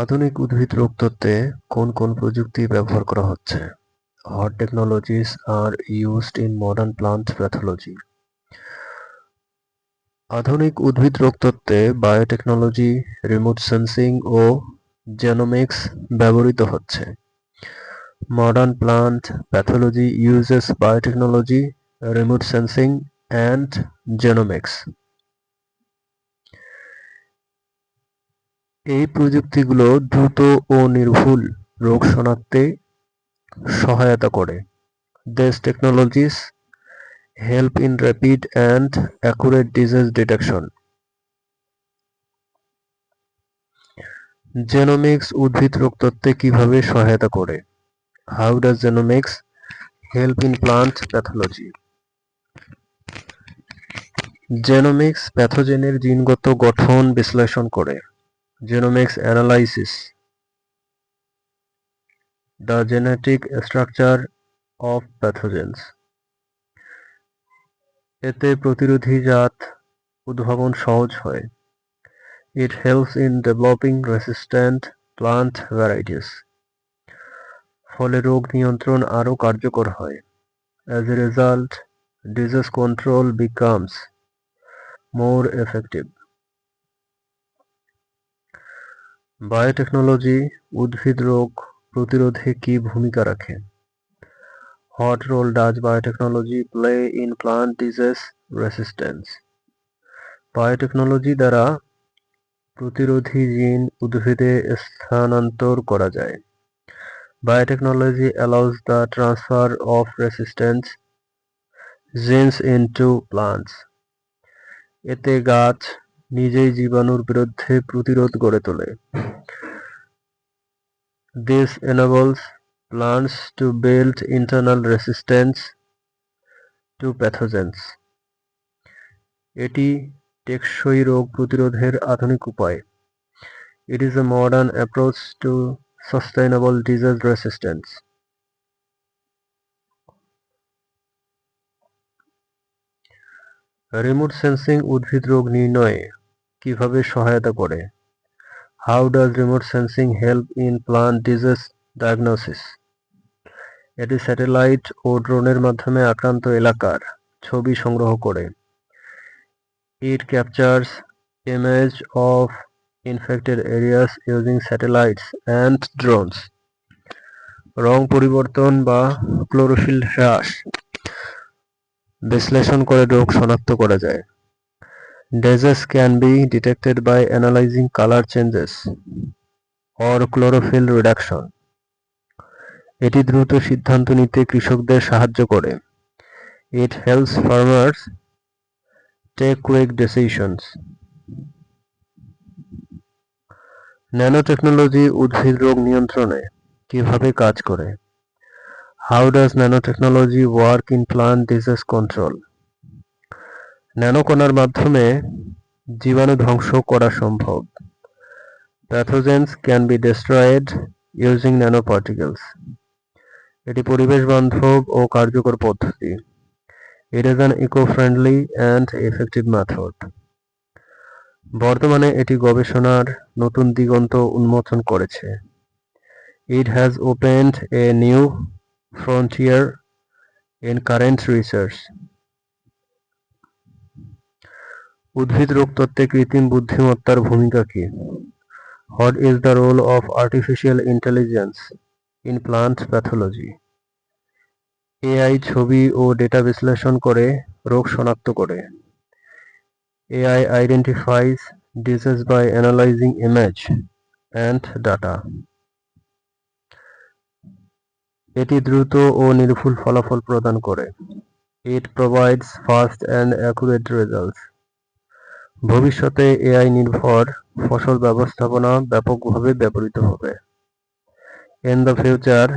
আধুনিক উদ্ভিদ রোগ তত্ত্বে কোন কোন প্রযুক্তি ব্যবহার করা হচ্ছে? What technologies are used in modern plant pathology? আধুনিক উদ্ভিদ রোগ তত্ত্বে বায়োটেকনোলজি, রিমোট সেন্সিং ও জেনোমিক্স ব্যবহৃত হচ্ছে। Modern plant pathology uses biotechnology, remote sensing and genomics. এই প্রযুক্তিগুলো দ্রুত ও নির্ভুল রোগ শনাক্তে সহায়তা করে। These technologies help in rapid and accurate disease detection. Genomics উদ্ভিদ রোগ তত্ত্বে কিভাবে সহায়তা করে? How does genomics help in plant pathology? Genomics প্যাথোজেনের জিনগত গঠন বিশ্লেষণ করে। Genomics analysis the genetic structure of pathogens. এতে প্রতিরোধী জাত উদ্ভাবন সহজ হয়। It helps in developing resistant plant varieties. ফলে রোগ নিয়ন্ত্রণ আরও কার্যকর হয়। As a result, disease control becomes more effective. Biotechnology উদ্ভিদ রোগ প্রতিরোধে কী ভূমিকা রাখে? What role does biotechnology play in plant disease resistance? Biotechnology দ্বারা প্রতিরোধী জিন উদ্ভিদে স্থানান্তর করা যায়। Biotechnology allows the transfer of resistance genes into plants. এতে গাছ নিজেই জীবাণুর বিরুদ্ধে প্রতিরোধ গড়ে তোলে। This enables plants to build internal resistance to pathogens. এটি টেকসই রোগ প্রতিরোধের আধুনিক উপায়। It is a modern approach to sustainable disease resistance. Remote sensing উদ্ভিদ রোগ নির্ণয়ে কিভাবে সহায়তা করে? How does remote sensing help in plant disease diagnosis? এটি স্যাটেলাইট ও ড্রোনের মাধ্যমে আক্রান্ত এলাকার ছবি সংগ্রহ করে। It captures image of infected areas using satellites and drones. রং পরিবর্তন বা ক্লোরোফিল হ্রাস বিশ্লেষণ করে রোগ শনাক্ত করা যায়। Disease can be detected by analyzing color changes or chlorophyll reduction. এটি দ্রুত সিদ্ধান্ত নিতে কৃষকদের সাহায্য করে। It helps farmers take quick decisions. Nanotechnology উদ্ভিদ রোগ নিয়ন্ত্রণে কিভাবে কাজ করে? How does nanotechnology work in plant disease control? ন্যানোকণার মাধ্যমে জীবাণু ধ্বংস করা সম্ভব। Pathogens can be destroyed using nanoparticles. এটি পরিবেশ বান্ধব ও কার্যকর পদ্ধতি। It is an eco-friendly and effective method. বর্তমানে এটি গবেষণার নতুন দিগন্ত উন্মোচন করেছে। It has opened a new frontier in current research. উদ্ভিদ রোগ তত্ত্বে কৃত্রিম বুদ্ধিমত্তার ভূমিকা কী? What is the role of artificial intelligence in plant pathology? AI ছবি ও ডেটা বিশ্লেষণ করে রোগ শনাক্ত করে। AI identifies disease by analyzing image and data. এটি দ্রুত ও নির্ভুল ফলাফল প্রদান করে। It provides fast and accurate results. ভবিষ্যতে AI নির্ভর ফসল ব্যবস্থাপনা ব্যাপকভাবে ব্যবহৃত হবে। In the future,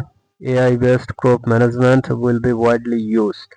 AI-based crop management will be widely used.